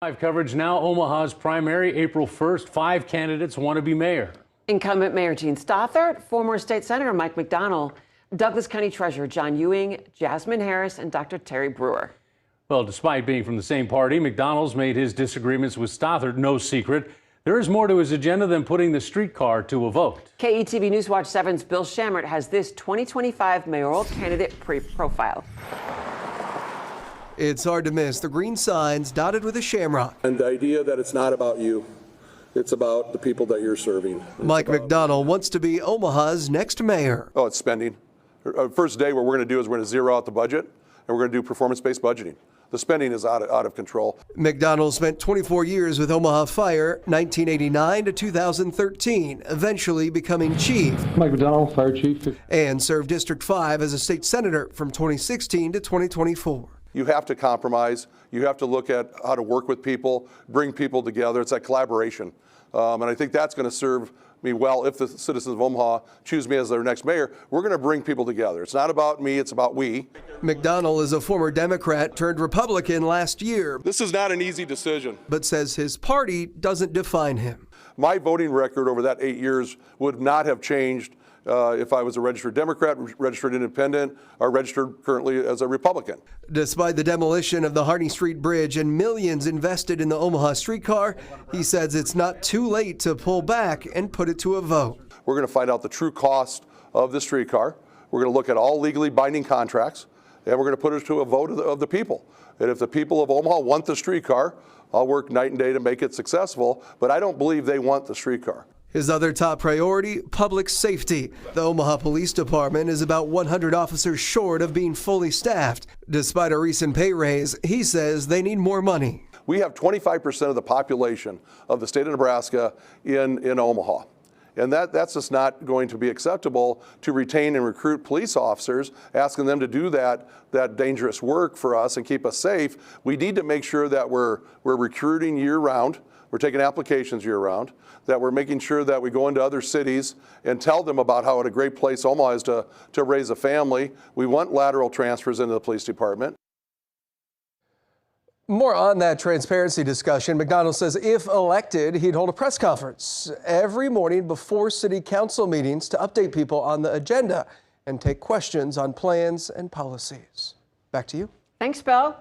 Live coverage now. Omaha's primary, April 1st. 5 candidates want to be mayor. Incumbent Mayor Gene Stothert, former state senator Mike McDonald, Douglas County Treasurer John Ewing, Jasmine Harris, and Dr. Terry Brewer. Well, despite being from the same party, McDonald's made his disagreements with Stothert no secret. There is more to his agenda than putting the streetcar to a vote. KETV Newswatch 7's Bill Shammert has this 2025 mayoral candidate profile. It's hard to miss the green signs dotted with a shamrock. And the idea that it's not about you, it's about the people that you're serving. Mike McDonald wants to be Omaha's next mayor. Oh, it's spending. First day, what we're going to do is we're going to zero out the budget, and we're going to do performance-based budgeting. The spending is out of control. McDonald spent 24 years with Omaha Fire, 1989 to 2013, eventually becoming chief. Mike McDonald, fire chief. And served District 5 as a state senator from 2016 to 2024. You have to compromise. You have to look at how to work with people, bring people together. It's that collaboration. And I think that's going to serve me well if the citizens of Omaha choose me as their next mayor. We're going to bring people together. It's not about me, it's about we. McDonald is a former Democrat turned Republican last year. This is not an easy decision. But says his party doesn't define him. My voting record over that 8 years would not have changed if I was a registered Democrat, registered independent, or registered currently as a Republican. Despite the demolition of the Harney Street Bridge and millions invested in the Omaha streetcar, he says it's not too late to pull back and put it to a vote. We're going to find out the true cost of the streetcar. We're going to look at all legally binding contracts, and we're going to put it to a vote of the people. And if the people of Omaha want the streetcar, I'll work night and day to make it successful, but I don't believe they want the streetcar. His other top priority, public safety. The Omaha Police Department is about 100 officers short of being fully staffed. Despite a recent pay raise, he says they need more money. We have 25% of the population of the state of Nebraska in Omaha. And that's just not going to be acceptable to retain and recruit police officers, asking them to do that dangerous work for us and keep us safe. We need to make sure that we're recruiting year-round. We're taking applications year-round, that we're making sure that we go into other cities and tell them about how what a great place Omaha is to raise a family. We want lateral transfers into the police department. More on that transparency discussion. McDonald says if elected, he'd hold a press conference every morning before city council meetings to update people on the agenda and take questions on plans and policies. Back to you. Thanks, Bill.